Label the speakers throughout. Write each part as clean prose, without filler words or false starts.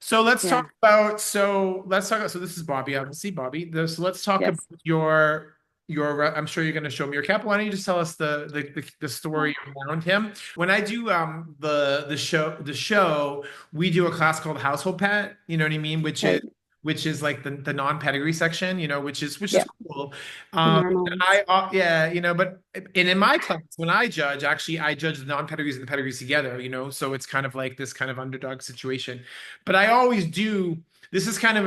Speaker 1: So let's
Speaker 2: Yeah.
Speaker 1: talk about so this is Bobby, obviously Bobby. So let's talk about
Speaker 2: Yes.
Speaker 1: your I'm sure you're going to show me your cat. Why don't you just tell us the story around him? When I do the show, we do a class called Household Pet, you know what I mean,
Speaker 2: Right.
Speaker 1: which is like the non-pedigree section, which is
Speaker 2: Yeah.
Speaker 1: cool.
Speaker 2: The
Speaker 1: Um
Speaker 2: normal ones.
Speaker 1: yeah, but in my class when I judge, actually I judge the non-pedigrees and the pedigrees together, so it's kind of like this kind of underdog situation. But I always do. This is kind of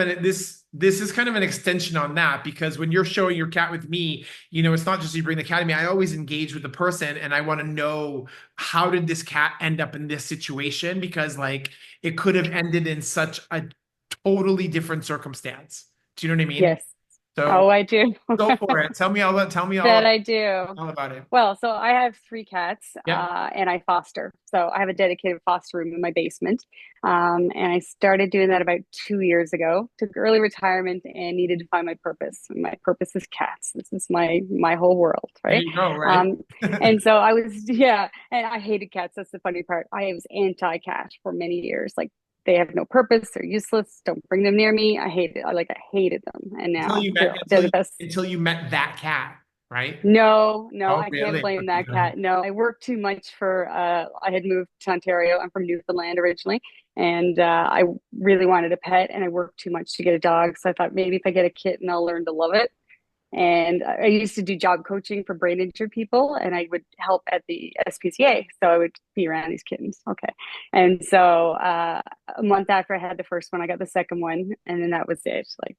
Speaker 1: an extension on that because when you're showing your cat with me, it's not just you bring the cat to me. I always engage with the person and I want to know how did this cat end up in this situation because like it could have ended in such a totally different circumstance. Do you know what I mean?
Speaker 2: Yes. Oh,
Speaker 1: So
Speaker 2: I do.
Speaker 1: go for it. Tell me
Speaker 2: That I do.
Speaker 1: all about it.
Speaker 2: Well, so I have three cats,
Speaker 1: Yep.
Speaker 2: and I foster. So I have a dedicated foster room in my basement. And I started doing that about 2 years ago. Took early retirement and needed to find my purpose. And my purpose is cats. This is my whole world,
Speaker 1: There
Speaker 2: right?
Speaker 1: you go, right?
Speaker 2: Um, and so I was, yeah, and I hated cats. That's the funny part. I was anti-cat for many years. Like they have no purpose. They're useless. Don't bring them near me. I hate it. I hated them. And
Speaker 1: Until
Speaker 2: now
Speaker 1: you met
Speaker 2: they're the best.
Speaker 1: until you met that cat, right?
Speaker 2: No, no,
Speaker 1: Oh,
Speaker 2: I can't
Speaker 1: really?
Speaker 2: blame that cat. No, I worked too much for I had moved to Ontario. I'm from Newfoundland originally, and I really wanted a pet and I worked too much to get a dog. So I thought maybe if I get a kitten, I'll learn to love it. And I used to do job coaching for brain injured people, and I would help at the SPCA. So I would be around these kittens. Okay. And so a month after I had the first one, I got the second one, and then that was it. Like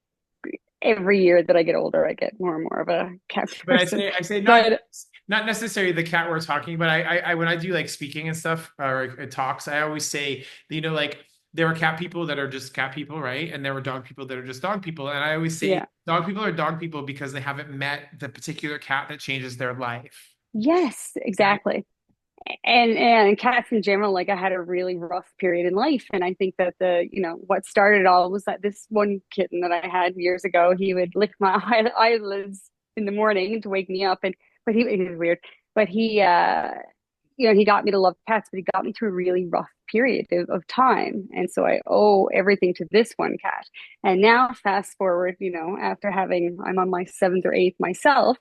Speaker 2: every year that I get older, I get more and more of a cat
Speaker 1: But
Speaker 2: person.
Speaker 1: I say
Speaker 2: But
Speaker 1: not necessarily the cat we're talking, but I when I do like speaking and stuff or talks, I always say, like there are cat people that are just cat people, right? And there are dog people that are just dog people. And I always say
Speaker 2: yeah,
Speaker 1: dog people are dog people because they haven't met the particular cat that changes their life,
Speaker 2: yes,
Speaker 1: right?
Speaker 2: exactly. And cats in general, like I had a really rough period in life. And I think that what started it all was that this one kitten that I had years ago, he would lick my eyelids in the morning to wake me up. But he was weird. But he got me to love cats, but he got me through a really rough period of time. And so I owe everything to this one cat. And now fast forward, I'm on my seventh or eighth myself.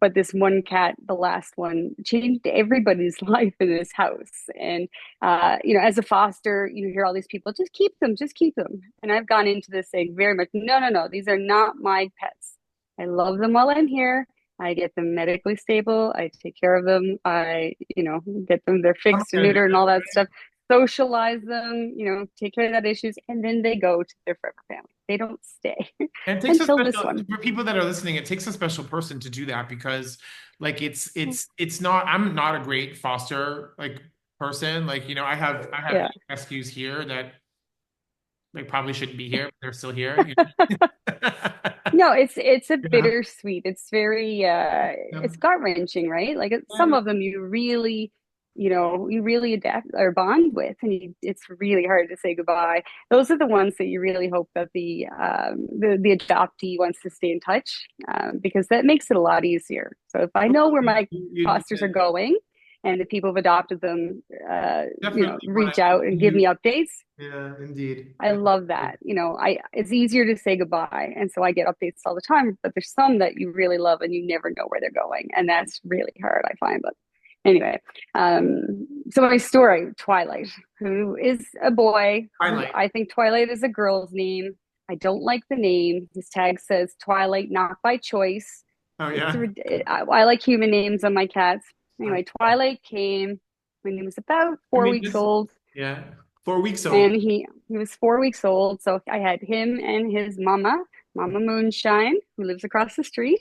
Speaker 2: But this one cat, the last one, changed everybody's life in this house. And as a foster, you hear all these people, just keep them, just keep them. And I've gone into this saying very much, no, no, no, these are not my pets. I love them while I'm here. I get them medically stable. I take care of them. Get them, they're
Speaker 1: I'm
Speaker 2: fixed and
Speaker 1: gonna do
Speaker 2: neutered and
Speaker 1: that.
Speaker 2: all that stuff. Socialize them, take care of that issues, and then they go to their forever family. They don't stay
Speaker 1: And it takes a
Speaker 2: until this
Speaker 1: special
Speaker 2: one.
Speaker 1: for people that are listening, it takes a special person to do that because like it's not I'm not a great foster like person. Like, I have
Speaker 2: Yeah.
Speaker 1: rescues here that like probably shouldn't be here, but they're still here.
Speaker 2: No, it's a
Speaker 1: Yeah.
Speaker 2: bittersweet. It's very
Speaker 1: Yeah.
Speaker 2: it's gut-wrenching, right? Like some
Speaker 1: Yeah.
Speaker 2: of them you really adapt or bond with, and it's really hard to say goodbye. Those are the ones that you really hope that the adoptee wants to stay in touch, because that makes it a lot easier. So if I know where my fosters are going and the people who've adopted them,
Speaker 1: Definitely want
Speaker 2: reach
Speaker 1: to
Speaker 2: out and give
Speaker 1: continue.
Speaker 2: me updates,
Speaker 1: Yeah, indeed.
Speaker 2: I love that. I it's easier to say goodbye, and so I get updates all the time. But there's some that you really love, and you never know where they're going, and that's really hard, I find. But anyway, so my story, Twilight, who is a boy, who
Speaker 1: Twilight.
Speaker 2: I think Twilight is a girl's name. I don't like the name. His tag says Twilight, not by choice.
Speaker 1: Oh
Speaker 2: It's
Speaker 1: yeah.
Speaker 2: I like human names on my cats. Anyway, Twilight came when he was about
Speaker 1: I
Speaker 2: four
Speaker 1: mean,
Speaker 2: weeks old,
Speaker 1: 4 weeks old.
Speaker 2: and he was 4 weeks old. So I had him and his Mama Moonshine, who lives across the street,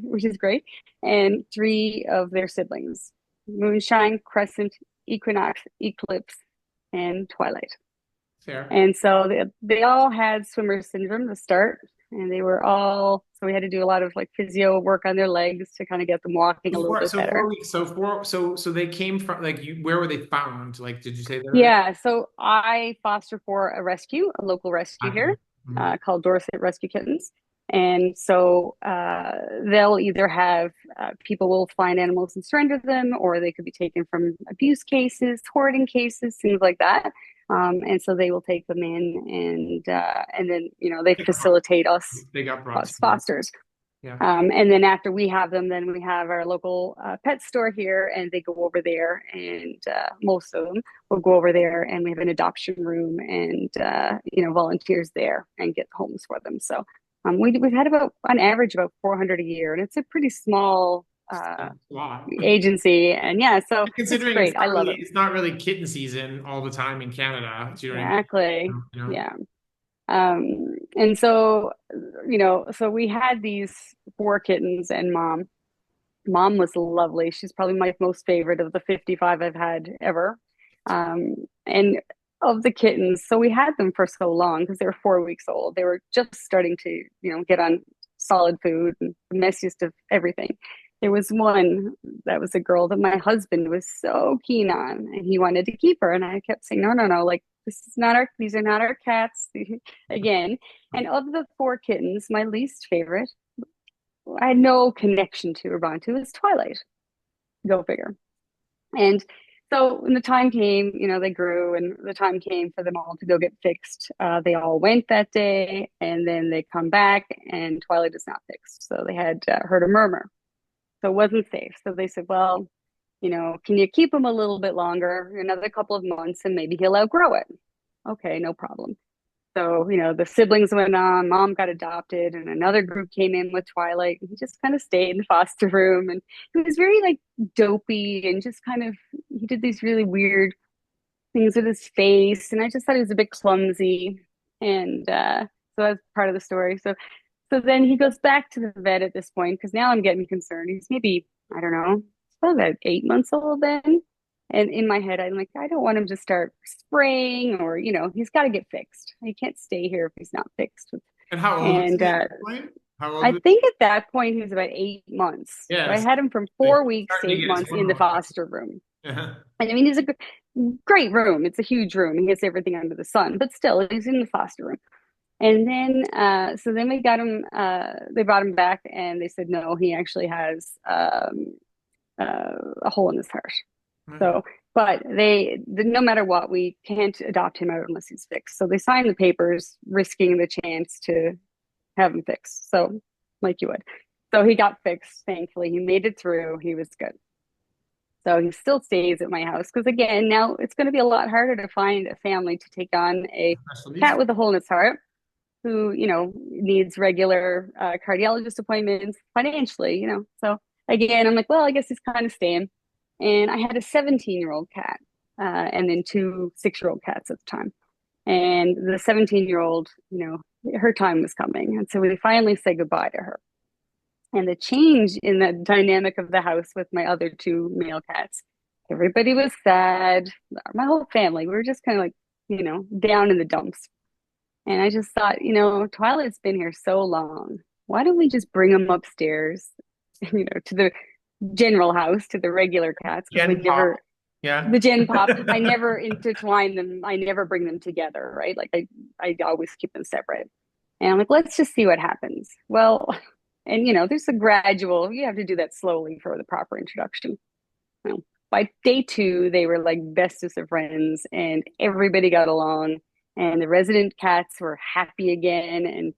Speaker 2: which is great, and three of their siblings: Moonshine, Crescent, Equinox, Eclipse, and Twilight.
Speaker 1: Fair.
Speaker 2: And so they all had swimmer syndrome to start, and they were all so we had to do a lot of like physio work on their legs to kind of get them walking a little bit
Speaker 1: So four
Speaker 2: better.
Speaker 1: weeks. So they came from like where were they found? Like, did you say they're
Speaker 2: Yeah, so I foster for a local rescue here,
Speaker 1: Mhm.
Speaker 2: called Dorset Rescue Kittens. And so they'll either have people will find animals and surrender them, or they could be taken from abuse cases, hoarding cases, things like that. And so they will take them in, and then they facilitate
Speaker 1: They got brought
Speaker 2: us
Speaker 1: to you.
Speaker 2: fosters.
Speaker 1: Yeah.
Speaker 2: And then after we have them, then we have our local pet store here, and they go over there, and most of them will go over there, and we have an adoption room, and volunteers there and get homes for them. So we've had about on average about 400 a year, and it's a pretty small
Speaker 1: That's a lot.
Speaker 2: agency, and yeah, so it's
Speaker 1: Considering
Speaker 2: great. I love it.
Speaker 1: it's not really kitten season all the time in Canada. Do you know what I mean?
Speaker 2: Exactly.
Speaker 1: You know?
Speaker 2: Yeah. And so, so we had these four kittens, and mom was lovely. She's probably my most favorite of the 55 I've had ever. And of the kittens, so we had them for so long because they were 4 weeks old. They were just starting to, get on solid food and the messiest of everything. There was one that was a girl that my husband was so keen on, and he wanted to keep her. And I kept saying, no, no, no, like these are not our cats again. And of the four kittens, my least favorite, I had no connection to or bond to, is Twilight. Go figure. And so when the time came, they grew, and the time came for them all to go get fixed. They all went that day, and then they come back, and Twilight is not fixed. So they had heard a murmur. So it wasn't safe. So they said, well, can you keep him a little bit longer, another couple of months, and maybe he'll outgrow it? Okay, no problem. So, the siblings went on, mom got adopted, and another group came in with Twilight. And he just kind of stayed in the foster room. And he was very like dopey, and just kind of, he did these really weird things with his face. And I just thought he was a bit clumsy. And so that's part of the story. So then he goes back to the vet at this point, because now I'm getting concerned. He's maybe, I don't know, he's probably about 8 months old then. And in my head, I'm like, I don't want him to start spraying, or, he's got to get fixed. He can't stay here if he's not fixed.
Speaker 1: And how old was
Speaker 2: And
Speaker 1: he at that point? How old
Speaker 2: I
Speaker 1: was
Speaker 2: think at that point he was about 8 months. So I
Speaker 1: Yes.
Speaker 2: had him from
Speaker 1: Like
Speaker 2: 4 weeks to
Speaker 1: starting to
Speaker 2: eight
Speaker 1: get his
Speaker 2: months in the
Speaker 1: hormones.
Speaker 2: foster room.
Speaker 1: Yeah.
Speaker 2: And I mean, he's a great room. It's a huge room. He gets everything under the sun, but still, he's in the foster room. And then, so then we got him, they brought him back, and they said, no, he actually has a hole in his heart.
Speaker 1: Right.
Speaker 2: So, but no matter what, we can't adopt him out unless he's fixed. So they signed the papers, risking the chance to have him fixed. So, like you would. So he got fixed, thankfully. He made it through. He was good. So he still stays at my house because, again, now it's going to be a lot harder to find a family to take on a
Speaker 1: Special needs.
Speaker 2: cat with a hole in its heart who, needs regular cardiologist appointments financially, So again, I'm like, well, I guess he's kind of staying. And I had a 17-year-old cat, and then two 6-year-old cats at the time. And the 17-year-old, her time was coming. And so we finally said goodbye to her. And the change in the dynamic of the house with my other two male cats, everybody was sad. My whole family, we were just kind of like, down in the dumps. And I just thought, Twilight's been here so long. Why don't we just bring him upstairs, to the general house, to the regular cats? Because we
Speaker 1: Gen pop.
Speaker 2: never,
Speaker 1: Yeah.
Speaker 2: the gen pop, I never intertwine them. I never bring them together, right? Like I always keep them separate. And I'm like, let's just see what happens. Well, and there's a gradual, you have to do that slowly for the proper introduction. Well, by day two, they were like bestest of friends, and everybody got along, and the resident cats were happy again. And,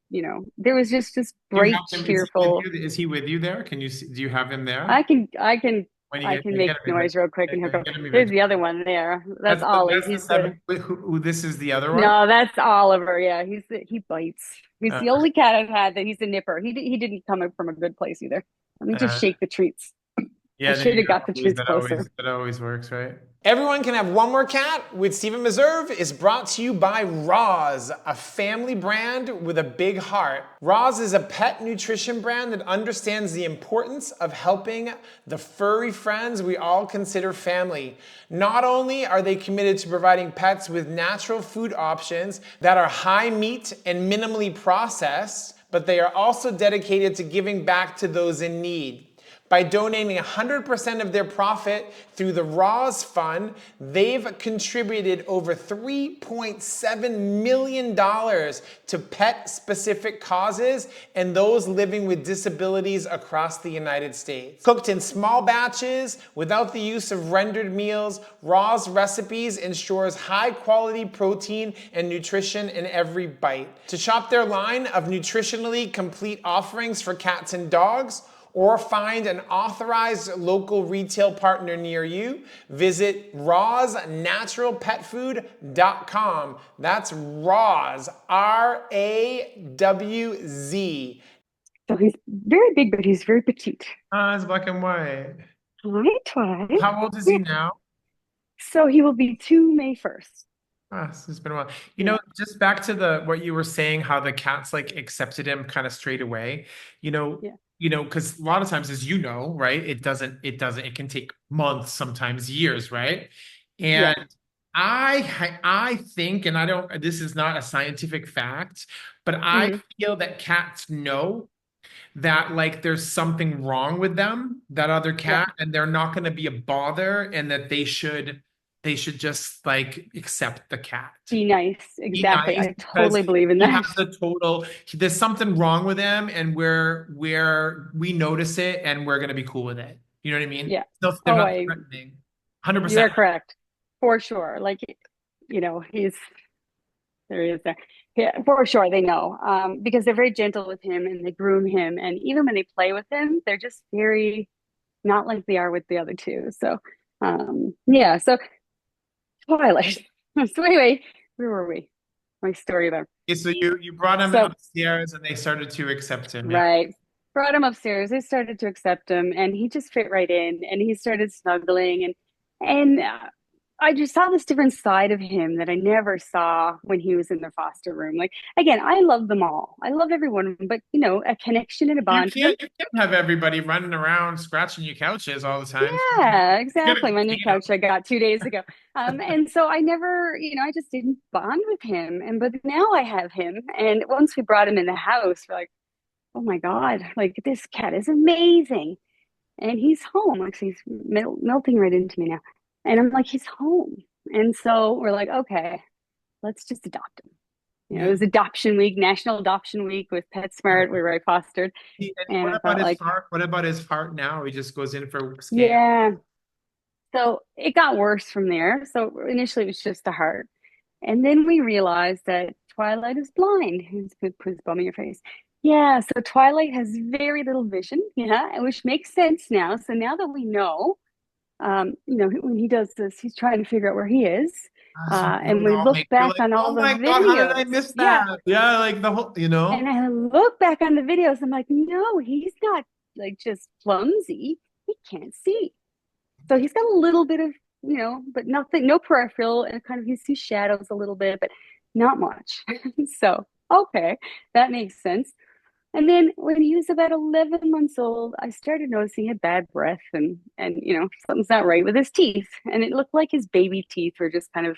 Speaker 2: there was just this
Speaker 1: Do you
Speaker 2: bright,
Speaker 1: have him? Is he with
Speaker 2: cheerful,
Speaker 1: you? Is he with you there? Can you see, do you have him there?
Speaker 2: I can, I can,
Speaker 1: When you
Speaker 2: I
Speaker 1: get,
Speaker 2: can
Speaker 1: when you
Speaker 2: make
Speaker 1: get him
Speaker 2: noise real quick and hook up.
Speaker 1: get him
Speaker 2: There's
Speaker 1: eventually.
Speaker 2: the other one there. That's Ollie.
Speaker 1: That's the
Speaker 2: He's the,
Speaker 1: seven. Wait, this is the other one?
Speaker 2: no, that's Oliver. Yeah. He bites. He's
Speaker 1: Uh,
Speaker 2: the only cat I've had that he's a nipper. He didn't come up from a good place either. Let me just
Speaker 1: uh,
Speaker 2: shake the treats. I
Speaker 1: yeah, there
Speaker 2: should
Speaker 1: you
Speaker 2: have got
Speaker 1: go.
Speaker 2: the treats closer.
Speaker 1: That always works, right? Everyone Can Have One More Cat with Stephen Meserve is brought to you by Roz, a family brand with a big heart. Roz is a pet nutrition brand that understands the importance of helping the furry friends we all consider family. Not only are they committed to providing pets with natural food options that are high meat and minimally processed, but they are also dedicated to giving back to those in need. By donating 100% of their profit through the Roz Fund, they've contributed over $3.7 million to pet-specific causes and those living with disabilities across the United States. Cooked in small batches, without the use of rendered meals, Roz Recipes ensures high-quality protein and nutrition in every bite. To shop their line of nutritionally complete offerings for cats and dogs, or find an authorized local retail partner near you, visit rawsnaturalpetfood.com. That's Rawz, R-A-W-Z.
Speaker 2: So he's very big, but he's very petite.
Speaker 1: It's black and white.
Speaker 2: Hi, Twilight.
Speaker 1: How old is he
Speaker 2: Yeah.
Speaker 1: now?
Speaker 2: So he will be 2 May 1st.
Speaker 1: It's been a while.
Speaker 2: Yeah.
Speaker 1: Just back to the what you were saying, how the cats like accepted him kind of straight away.
Speaker 2: Yeah.
Speaker 1: Because a lot of times, as you know, right, it can take months, sometimes years, right?
Speaker 2: Yeah.
Speaker 1: And I think, and I don't, this is not a scientific fact, but I
Speaker 2: Mhm.
Speaker 1: feel that cats know that like there's something wrong with them, that other
Speaker 2: Yeah.
Speaker 1: cat, and they're not going to be a bother, and that they should just like accept the cat.
Speaker 2: Be nice.
Speaker 1: Be
Speaker 2: Exactly.
Speaker 1: nice
Speaker 2: I
Speaker 1: because
Speaker 2: totally believe in
Speaker 1: he has
Speaker 2: that.
Speaker 1: there's something wrong with him, and we notice it, and we're gonna be cool with it. You know what I mean?
Speaker 2: Yeah.
Speaker 1: No, they're
Speaker 2: Oh,
Speaker 1: not threatening.
Speaker 2: you
Speaker 1: 100%.
Speaker 2: are correct. For sure. Like, he's there he is there. Yeah, for sure they know. Because they're very gentle with him and they groom him. And even when they play with him, they're just very not like they are with the other two. So yeah, so Twilight. So anyway, where were we? My story there.
Speaker 1: Okay, so you brought him
Speaker 2: So
Speaker 1: upstairs, and they started to accept him. Yeah.
Speaker 2: right. Brought him upstairs. They started to accept him and he just fit right in and he started snuggling and I just saw this different side of him that I never saw when he was in the foster room. Like again, I love them all. I love every one of them, but a connection and a
Speaker 1: You
Speaker 2: bond to them.
Speaker 1: can't you can't have everybody running around scratching your couches all the time.
Speaker 2: Yeah,
Speaker 1: You gotta
Speaker 2: exactly. My new
Speaker 1: contain 'em.
Speaker 2: couch I got 2 days ago. And so I never, I just didn't bond with him. But now I have him. And once we brought him in the house, we're like, oh my God, like this cat is amazing. And he's home. Like he's melting right into me now. And I'm like, he's home. And so we're like, okay, let's just adopt him. It
Speaker 1: Yeah.
Speaker 2: was adoption week, National Adoption Week with PetSmart, where I fostered.
Speaker 1: And
Speaker 2: And
Speaker 1: what
Speaker 2: I
Speaker 1: about
Speaker 2: felt
Speaker 1: his
Speaker 2: like,
Speaker 1: heart? What about his heart now? He just goes in for scan.
Speaker 2: yeah. So it got worse from there. So initially it was just the heart. And then we realized that Twilight is blind. Who's puts bum in your face? Yeah, so Twilight has very little vision, yeah, which makes sense now. So now that we know, when he does this, he's trying to figure out where he is.
Speaker 1: So
Speaker 2: And
Speaker 1: it'll
Speaker 2: we
Speaker 1: all
Speaker 2: look
Speaker 1: make you're
Speaker 2: back
Speaker 1: like,
Speaker 2: on all
Speaker 1: oh
Speaker 2: the
Speaker 1: my God, how did I
Speaker 2: videos.
Speaker 1: miss
Speaker 2: Yeah.
Speaker 1: that? Yeah, like the whole,
Speaker 2: And I look back on the videos. I'm like, no, he's not like just clumsy. He can't see. So he's got a little bit of, but nothing, no peripheral, and kind of he sees shadows a little bit, but not much. So, okay, that makes sense. And then when he was about 11 months old, I started noticing he had bad breath and something's not right with his teeth. And it looked like his baby teeth were just kind of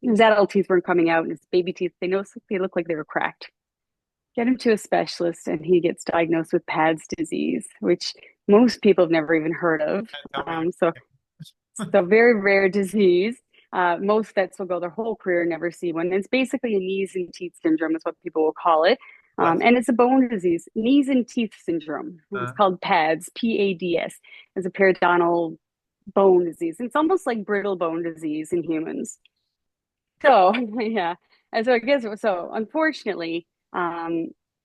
Speaker 2: his adult teeth weren't coming out, and his baby teeth, they looked like they were cracked. Get him to a specialist and he gets diagnosed with PADS disease, which most people have never even heard of.
Speaker 1: tell me.
Speaker 2: So very rare disease. Most vets will go their whole career and never see one. It's basically a knees and teeth syndrome is what people will call it.
Speaker 1: What?
Speaker 2: And it's a bone disease, knees and teeth syndrome. It's
Speaker 1: Uh,
Speaker 2: called PADS, PADS. It's a periodontal bone disease. It's almost like brittle bone disease in humans. So yeah, and so I guess so. Unfortunately,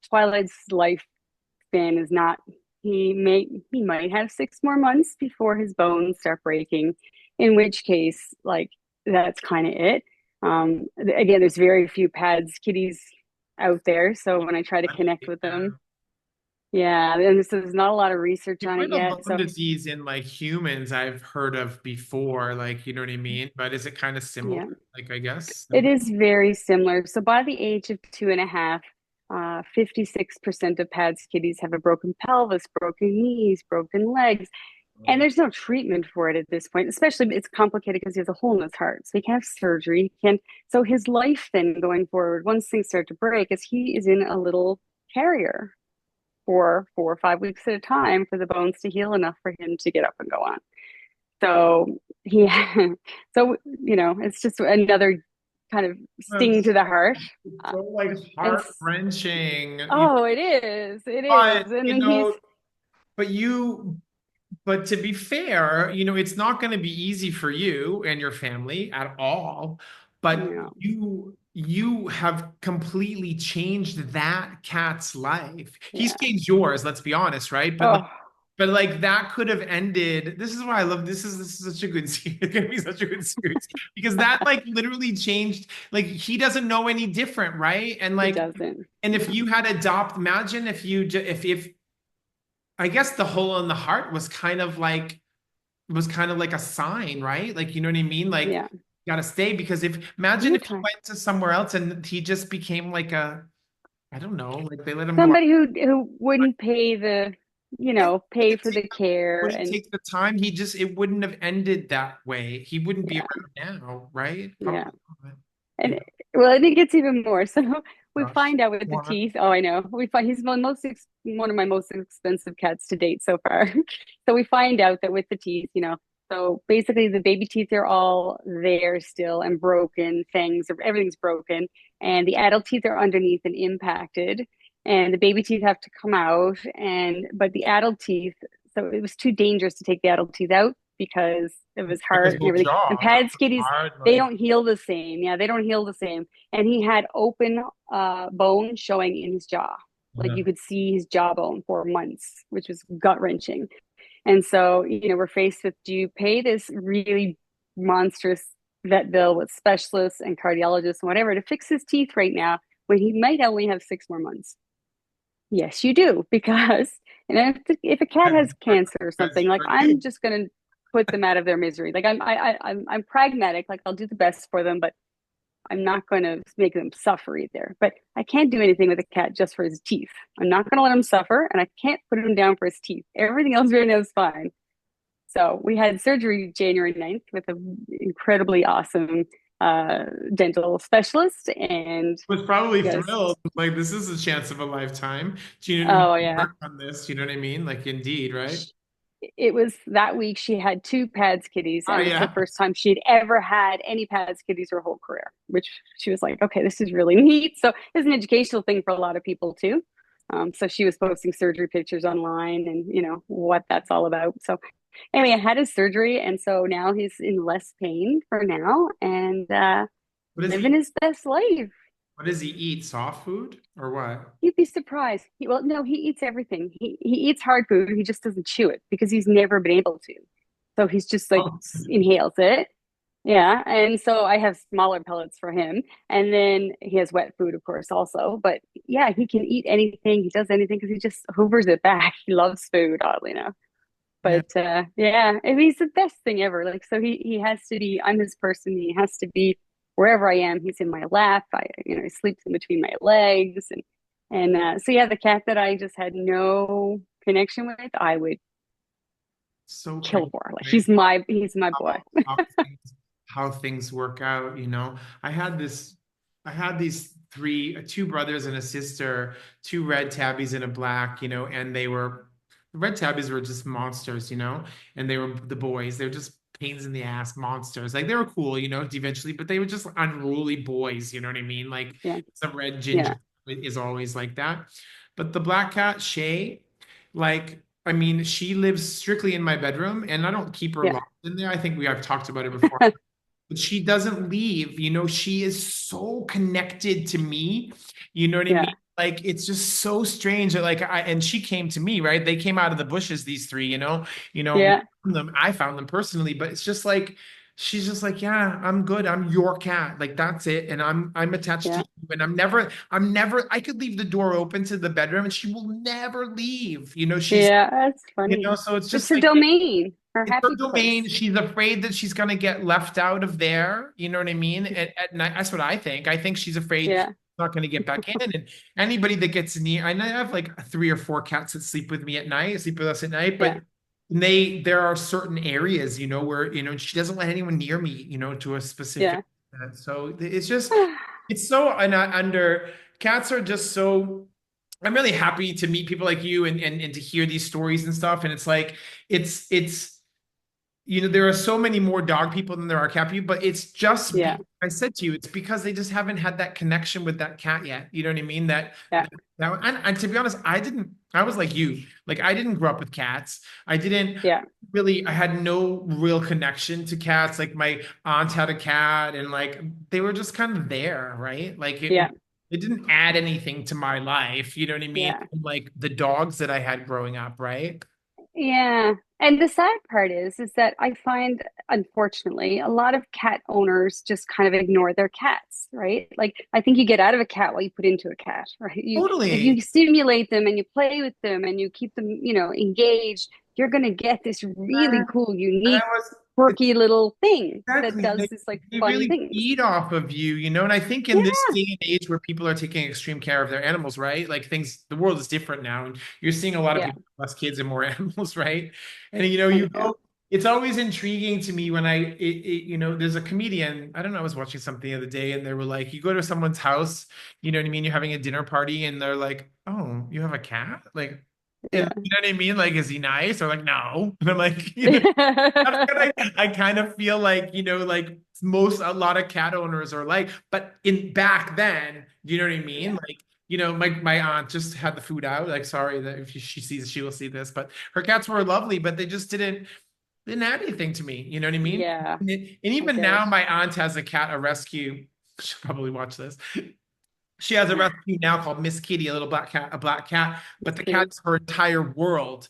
Speaker 2: Twilight's lifespan is not. He might have 6 more months before his bones start breaking, in which case, like that's kind of it. Again, there's very few PADS kitties out there, so when I try to connect with
Speaker 1: yeah.
Speaker 2: them, yeah, and so there's not a lot of research
Speaker 1: The
Speaker 2: on it
Speaker 1: brittle
Speaker 2: yet.
Speaker 1: bone
Speaker 2: So
Speaker 1: disease in like humans I've heard of before, like you know what I mean? But is it kind of similar?
Speaker 2: yeah.
Speaker 1: Like I guess.
Speaker 2: It is very similar. So by the age of 2.5, 56% of PADS kitties have a broken pelvis, broken knees, broken legs, and there's no treatment for it at this point. Especially it's complicated because he has a hole in his heart, so he can have surgery. He can. So his life then going forward, once things start to break, is he is in a little carrier. for 4 or 5 weeks at a time for the bones to heal enough for him to get up and go on. So he, so it's just another kind of sting
Speaker 1: That's
Speaker 2: to the heart.
Speaker 1: so like
Speaker 2: And
Speaker 1: heart-wrenching,
Speaker 2: oh, it
Speaker 1: but
Speaker 2: is. And then he's
Speaker 1: but you but to be fair, it's not going to be easy for you and your family at all. But
Speaker 2: yeah,
Speaker 1: you have completely changed that cat's life. He's
Speaker 2: yeah.
Speaker 1: changed yours, let's be honest, right?
Speaker 2: Oh,
Speaker 1: But like that could have ended. This is why I love this is such a good series. It's gonna be such a good series because that like literally changed. Like he doesn't know any different, right?
Speaker 2: he doesn't.
Speaker 1: And if
Speaker 2: Yeah,
Speaker 1: you had imagine if you if I guess the hole in the heart was kind of like a sign, right? Like, you know what I mean? Like,
Speaker 2: yeah.
Speaker 1: you gotta stay because imagine if he
Speaker 2: Okay.
Speaker 1: went to somewhere else and he just became like I don't know, like they let him go out.
Speaker 2: Somebody who wouldn't pay
Speaker 1: Yeah,
Speaker 2: pay for the care
Speaker 1: wouldn't
Speaker 2: and
Speaker 1: take the time. It wouldn't have ended that way. He wouldn't be
Speaker 2: yeah,
Speaker 1: around now, right?
Speaker 2: yeah.
Speaker 1: Probably not.
Speaker 2: And
Speaker 1: Yeah.
Speaker 2: well, I think it gets even more. So we
Speaker 1: Gosh.
Speaker 2: find out with the
Speaker 1: More.
Speaker 2: teeth. Oh, I know. We find he's one of my most expensive cats to date so far. So we find out that with the teeth, so basically the baby teeth are all there still and broken. Fangs, everything's broken, and the adult teeth are underneath and impacted, and the baby teeth have to come out. And but the adult teeth, so it was too dangerous to take the adult teeth out because it was
Speaker 1: Like his
Speaker 2: hard and
Speaker 1: whole
Speaker 2: everything. And
Speaker 1: jaw.
Speaker 2: pad skitties,
Speaker 1: Hard,
Speaker 2: they
Speaker 1: like
Speaker 2: don't heal the same. Yeah, they don't heal the same. And he had open bone showing in his jaw. Like
Speaker 1: yeah.
Speaker 2: you could see his jawbone for months, which was gut wrenching. And so, we're faced with, do you pay this really monstrous vet bill with specialists and cardiologists and whatever to fix his teeth right now when he might only have 6 more months? Yes, you do, because if a cat has cancer or something, like I'm just gonna put them out of their misery. Like I'm pragmatic. Like I'll do the best for them, but I'm not going to make them suffer either. But I can't do anything with a cat just for his teeth. I'm not going to let him suffer, and I can't put him down for his teeth. Everything else right now is fine. So we had surgery January 9th with an incredibly awesome dental specialist, and
Speaker 1: Was probably
Speaker 2: just
Speaker 1: thrilled. Like, this is a chance of a lifetime. Do you know what I mean?
Speaker 2: oh yeah,
Speaker 1: Work on this. You know what I mean? Like, indeed, right?
Speaker 2: it was that week she had two pads kitties,
Speaker 1: Oh,
Speaker 2: and it was the
Speaker 1: yeah.
Speaker 2: first time she'd ever had any pads kitties her whole career, which she was like, okay, this is really neat. So it's an educational thing for a lot of people too. So she was posting surgery pictures online and what that's all about. So anyway, I had his surgery, and so now he's in less pain for now and
Speaker 1: What does
Speaker 2: living
Speaker 1: he,
Speaker 2: his best life.
Speaker 1: what does he eat? Soft food or what?
Speaker 2: You'd be surprised. Well, no, he eats everything. He eats hard food. He just doesn't chew it because he's never been able to. So he's just like
Speaker 1: Oh,
Speaker 2: inhales it. Yeah. And so I have smaller pellets for him. And then he has wet food, of course, also. But yeah, he can eat anything. He does anything because he just hoovers it back. He loves food, oddly enough.
Speaker 1: yeah.
Speaker 2: But yeah, I mean, he's the best thing ever. Like, so he has to be, I'm his person. He has to be wherever I am. He's in my lap. He sleeps in between my legs. And so yeah, the cat that I just had no connection with, I would
Speaker 1: So
Speaker 2: kill
Speaker 1: crazy,
Speaker 2: for. Like,
Speaker 1: right?
Speaker 2: he's my boy.
Speaker 1: How things, how things work out, you know. I had these two brothers and a sister, two red tabbies and a black, and the red tabbies were just monsters, and they were the boys. They're just pains in the ass monsters. Like they were cool, eventually, but they were just unruly boys, you know what I mean? Like
Speaker 2: Yeah.
Speaker 1: the red
Speaker 2: Yeah.
Speaker 1: ginger is always like that. But the black cat, Shay, like I mean, she lives strictly in my bedroom, and I don't keep her
Speaker 2: Yeah.
Speaker 1: locked in there. I think I've talked about it before, but she doesn't leave. She is so connected to me. You know what I mean?
Speaker 2: Yeah.
Speaker 1: Like it's just so strange that and she came to me, right? They came out of the bushes, these three, we
Speaker 2: Yeah.
Speaker 1: found them. I found them personally, but it's just like she's just like, yeah, I'm good. I'm your cat. Like that's it. And I'm attached to
Speaker 2: Yeah.
Speaker 1: you. And I'm never, I could leave the door open to the bedroom and she will never leave.
Speaker 2: Yeah. That's funny.
Speaker 1: So it's
Speaker 2: It's
Speaker 1: just
Speaker 2: a
Speaker 1: like
Speaker 2: domain, her
Speaker 1: it's her
Speaker 2: happy
Speaker 1: domain.
Speaker 2: place.
Speaker 1: She's afraid that she's gonna get left out of there. You know what I mean? At night, that's what I think. I think she's afraid she's
Speaker 2: Yeah.
Speaker 1: not gonna get back in. And anybody that gets near, I know I have like 3 or 4 cats that sleep with me at night, sleep with us at night,
Speaker 2: Yeah.
Speaker 1: but there are certain areas, where she doesn't let anyone near me, to a specific.
Speaker 2: Yeah.
Speaker 1: So it's just it's so under cats are just so I'm really happy to meet people like you and to hear these stories and stuff. And it's like it's there are so many more dog people than there are cat people, but it's just
Speaker 2: Yeah,
Speaker 1: I said to you, it's because they just haven't had that connection with that cat yet. You know what I mean?
Speaker 2: yeah,
Speaker 1: And to be honest, I was like you. Like I didn't grow up with cats. I didn't
Speaker 2: yeah,
Speaker 1: really, I had no real connection to cats. Like my aunt had a cat and like they were just kind of there, right? Like
Speaker 2: yeah,
Speaker 1: it didn't add anything to my life. You know what I mean?
Speaker 2: yeah.
Speaker 1: Like the dogs that I had growing up, right?
Speaker 2: Yeah. And the sad part is that I find, unfortunately, a lot of cat owners just kind of ignore their cats, right? Like I think you get out of a cat what you put into a cat, right? If
Speaker 1: Totally.
Speaker 2: you stimulate them and you play with them and you keep them, engaged, you're gonna get this really cool,
Speaker 1: And I
Speaker 2: unique,
Speaker 1: was
Speaker 2: quirky little thing that
Speaker 1: exactly
Speaker 2: does this like
Speaker 1: they
Speaker 2: fun
Speaker 1: really
Speaker 2: things.
Speaker 1: feed off of you, And I think in this
Speaker 2: Yeah,
Speaker 1: day and age where people are taking extreme care of their animals, right? Like the world is different now, and you're seeing a lot of
Speaker 2: yeah,
Speaker 1: people with less kids and more animals, right? And
Speaker 2: and
Speaker 1: you
Speaker 2: yeah,
Speaker 1: go. It's always intriguing to me when there's a comedian. I don't know. I was watching something the other day, and they were like, you go to someone's house, you know what I mean? You're having a dinner party, and they're like, "Oh, you have a cat?" Like, and
Speaker 2: yeah.
Speaker 1: you know what I mean? Like, is he nice? Or like, no. And I'm like, that's what I kind of feel like, like a lot of cat owners are like, but in back then, you know what I mean?
Speaker 2: Yeah,
Speaker 1: Like, my aunt just had the food out. Like, sorry that if she sees, she will see this, but her cats were lovely, but they just didn't add anything to me. You know what I mean?
Speaker 2: yeah,
Speaker 1: And
Speaker 2: I
Speaker 1: even
Speaker 2: get
Speaker 1: now,
Speaker 2: it.
Speaker 1: my aunt has a cat, a rescue. She'll probably watch this. She has a rescue now called Miss Kitty, a little black cat, a black cat, but
Speaker 2: It's
Speaker 1: the cat
Speaker 2: cute.
Speaker 1: is her entire world,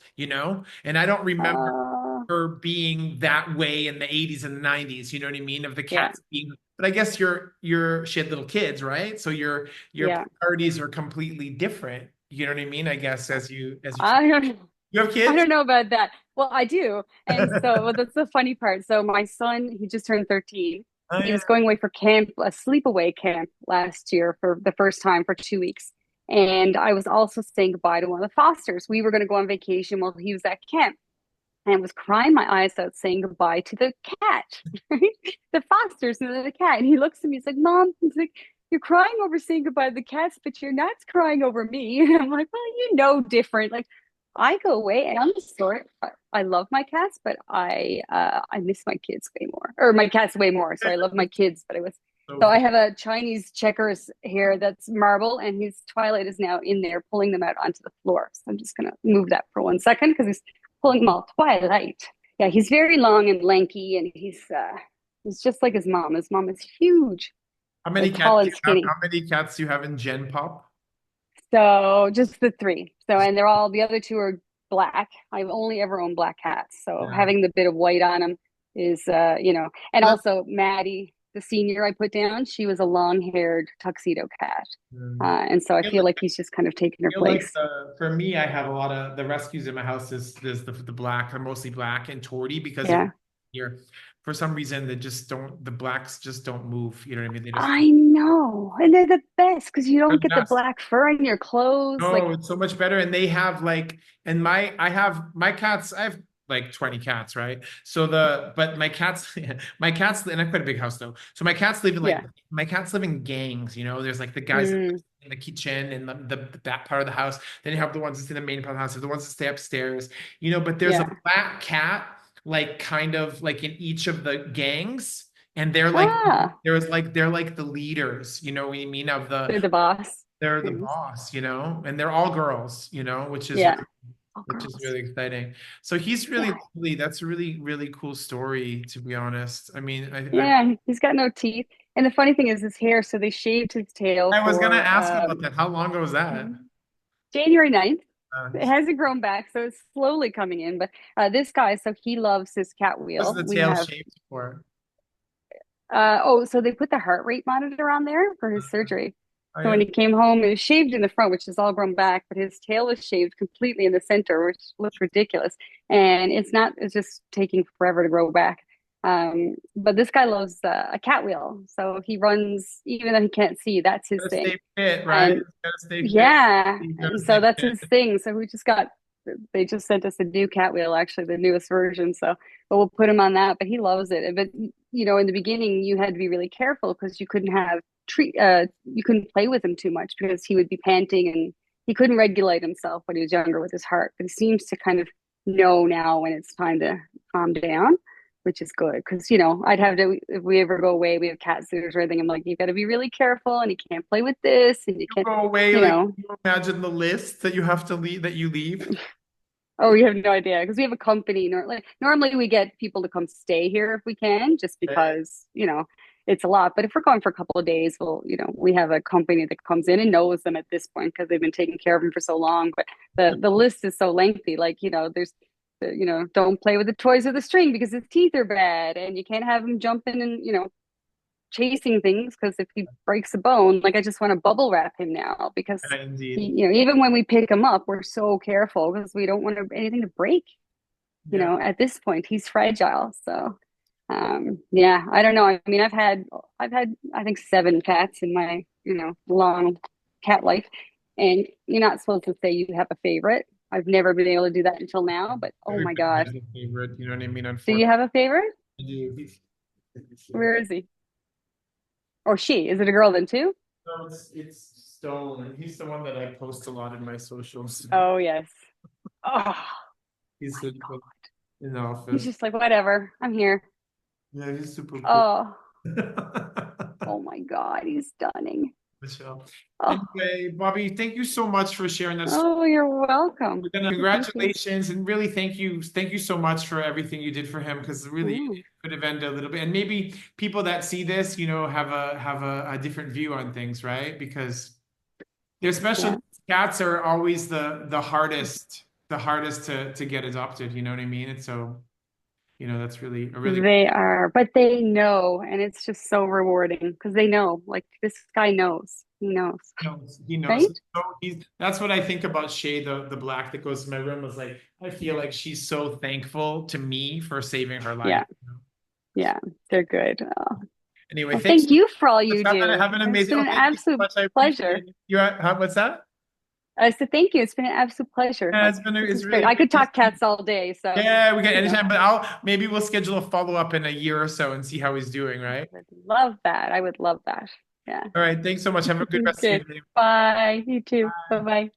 Speaker 1: And I don't remember
Speaker 2: Uh,
Speaker 1: her being that way in the 80s and the 90s, you know what I mean? Of the
Speaker 2: yeah,
Speaker 1: cats being, but I guess she had little kids, right? So your
Speaker 2: yeah.
Speaker 1: priorities are completely different. You know what I mean? I guess as you
Speaker 2: I don't know.
Speaker 1: you have
Speaker 2: I
Speaker 1: kids?
Speaker 2: don't know about that. Well, I do. And so, well, that's the funny part. So my son, he just turned 13.
Speaker 1: Oh
Speaker 2: He
Speaker 1: yeah.
Speaker 2: was going away for camp, a sleepaway camp last year for the first time for 2 weeks. And I was also saying goodbye to one of the fosters. We were going to go on vacation while he was at camp. And I was crying my eyes out saying goodbye to the cat, right? The fosters and the cat. And he looks at me, he's like, Mom, he's like, you're crying over saying goodbye to the cats, but you're not crying over me. And I'm like, well, different. Like I go away and I'm the sort, I love my cats, but I miss my kids way more. Or my cats way more. So I love my kids, but
Speaker 1: So
Speaker 2: so I
Speaker 1: fun.
Speaker 2: have a Chinese checkers here that's marble, and his Twilight is now in there pulling them out onto the floor. So I'm just gonna move that for 1 second because he's pulling them all. Twilight. Yeah, he's very long and lanky, and he's just like his mom. His mom is huge,
Speaker 1: How
Speaker 2: so
Speaker 1: many cats
Speaker 2: tall
Speaker 1: do
Speaker 2: and
Speaker 1: you have?
Speaker 2: skinny.
Speaker 1: How many cats do you have in Gen Pop?
Speaker 2: So just the three. So and they're all the other two are black. I've only ever owned black cats. So
Speaker 1: Yeah.
Speaker 2: having the bit of white on them is and
Speaker 1: Well,
Speaker 2: also Maddie, the senior I put down, she was a long-haired tuxedo cat. And so I
Speaker 1: I
Speaker 2: feel like he's just kind of taken her
Speaker 1: feel like
Speaker 2: place.
Speaker 1: for me, I have a lot of the rescues in my house is the black, they're mostly black and torty because
Speaker 2: Yeah.
Speaker 1: here, for some reason, the blacks just don't move. You know what I mean? They just
Speaker 2: I know. And they're the best because you
Speaker 1: are
Speaker 2: don't
Speaker 1: the
Speaker 2: get the
Speaker 1: best.
Speaker 2: black fur in your clothes.
Speaker 1: Oh,
Speaker 2: Like,
Speaker 1: it's so much better. And they have like, I have my cats, I have like 20 cats, right? But my cats, and I've got a big house though. So
Speaker 2: yeah.
Speaker 1: my cats live in gangs, There's like the guys
Speaker 2: Mm,
Speaker 1: in the kitchen and the back part of the house. Then you have the ones that stay in the main part of the house, the ones that stay upstairs, but there's a
Speaker 2: yeah.
Speaker 1: black cat, like kind of like in each of the gangs. And
Speaker 2: Ah,
Speaker 1: they're like the leaders, you know what I mean, of
Speaker 2: they're the boss.
Speaker 1: they're the
Speaker 2: Yes.
Speaker 1: boss, and they're all girls,
Speaker 2: Yeah. Oh,
Speaker 1: which is
Speaker 2: girls.
Speaker 1: really exciting. So he's really
Speaker 2: Yeah.
Speaker 1: lovely. That's a really, really cool story, to be honest. I mean,
Speaker 2: Yeah. He's got no teeth. And the funny thing is his hair. So they shaved his tail
Speaker 1: I was gonna
Speaker 2: for
Speaker 1: ask about that. How long ago was that?
Speaker 2: January 9th. It
Speaker 1: Uh,
Speaker 2: hasn't grown back, so it's slowly coming in. But this guy, so he loves his cat
Speaker 1: what's
Speaker 2: wheel.
Speaker 1: the
Speaker 2: We
Speaker 1: tail
Speaker 2: have
Speaker 1: shaped for?
Speaker 2: so they put the heart rate monitor on there for his surgery.
Speaker 1: Oh
Speaker 2: So when
Speaker 1: yeah.
Speaker 2: he came home, it was shaved in the front, which is all grown back, but his tail was shaved completely in the center, which looked ridiculous. And it's just taking forever to grow back. But this guy loves a cat wheel. So he runs, even though he can't see, that's his
Speaker 1: Gotta
Speaker 2: thing.
Speaker 1: stay fit, right?
Speaker 2: And
Speaker 1: Gotta stay fit.
Speaker 2: yeah,
Speaker 1: You gotta
Speaker 2: and so
Speaker 1: stay
Speaker 2: that's
Speaker 1: fit.
Speaker 2: his thing. So they just sent us a new cat wheel, actually, the newest version. So, but we'll put him on that. But he loves it. But in the beginning, you had to be really careful because you couldn't play with him too much because he would be panting and he couldn't regulate himself when he was younger with his heart, but he seems to kind of know now when it's time to calm down, which is good. Because, I'd have to, if we ever go away, we have cat sitters or anything. I'm like, you got to be really careful and you can't play with this and you
Speaker 1: You
Speaker 2: can't,
Speaker 1: go away,
Speaker 2: you
Speaker 1: like,
Speaker 2: know,
Speaker 1: can you imagine the list that you have to leave, that you leave?
Speaker 2: oh, you have no idea because we have a company. Normally, we get people to come stay here if we can, just because it's a lot. But if we're going for a couple of days, we have a company that comes in and knows them at this point because they've been taking care of them for so long. But the list is so lengthy. Like there's don't play with the toys or the string because his teeth are bad, and you can't have him jumping and chasing things because if he breaks a bone, like I just want to bubble wrap him now because he,
Speaker 1: Indeed.
Speaker 2: even when we pick him up, we're so careful because we don't want anything to break.
Speaker 1: Yeah.
Speaker 2: At this point, he's fragile. So, yeah, I don't know. I mean, I've had I think 7 cats in my long cat life, and you're not supposed to say you have a favorite. I've never been able to do that until now, but oh my
Speaker 1: Everybody
Speaker 2: God.
Speaker 1: has a favorite, you know what I mean?
Speaker 2: Do you
Speaker 1: Unfortunately,
Speaker 2: have a favorite?
Speaker 1: I do.
Speaker 2: Where is he? Or she? Is it a girl then too?
Speaker 1: No, it's Stone, and he's the one that I post a lot in my socials.
Speaker 2: Oh yes. Oh,
Speaker 1: He's
Speaker 2: my
Speaker 1: super
Speaker 2: God.
Speaker 1: in the
Speaker 2: He's
Speaker 1: office.
Speaker 2: just like, whatever, I'm here.
Speaker 1: Yeah, he's super cool.
Speaker 2: Oh, oh my God, he's stunning.
Speaker 1: Michelle.
Speaker 2: Oh,
Speaker 1: Anyway, Bobby, thank you so much for sharing that story.
Speaker 2: oh, you're welcome. Thank you.
Speaker 1: Congratulations, and really thank you so much for everything you did for him, because really
Speaker 2: Mm,
Speaker 1: it could have ended a little bit. And maybe people that see this, have a different view on things, right? Because they're
Speaker 2: yeah,
Speaker 1: special. Cats are always the hardest to get adopted. You know what I mean? And so, that's really a really
Speaker 2: they are, but they know, and it's just so rewarding because they know, like this guy knows, he knows,
Speaker 1: knows. He knows.
Speaker 2: right?
Speaker 1: So that's what I think about Shay, the black that goes in my room, is like, I feel like she's so thankful to me for saving her life.
Speaker 2: Yeah, yeah, they're good.
Speaker 1: Anyway,
Speaker 2: Well,
Speaker 1: thanks
Speaker 2: thank
Speaker 1: so
Speaker 2: you for all
Speaker 1: much.
Speaker 2: you
Speaker 1: Have
Speaker 2: do.
Speaker 1: an
Speaker 2: It's
Speaker 1: amazing.
Speaker 2: been
Speaker 1: Oh,
Speaker 2: an
Speaker 1: thank you so
Speaker 2: absolute
Speaker 1: much. I appreciate
Speaker 2: pleasure.
Speaker 1: it. What's that?
Speaker 2: I said thank you. It's been an absolute pleasure.
Speaker 1: Yeah,
Speaker 2: Like this
Speaker 1: it's
Speaker 2: is great.
Speaker 1: really
Speaker 2: I
Speaker 1: great
Speaker 2: could
Speaker 1: to
Speaker 2: talk
Speaker 1: see.
Speaker 2: cats all day, so
Speaker 1: Yeah, we get
Speaker 2: you know,
Speaker 1: anytime, but maybe we'll schedule a follow-up in a year or so and see how he's doing,
Speaker 2: I
Speaker 1: right?
Speaker 2: would love that. I would love that. Yeah.
Speaker 1: All right, thanks so much. Have a good rest of your
Speaker 2: Okay.
Speaker 1: day.
Speaker 2: Bye. You too. Bye bye.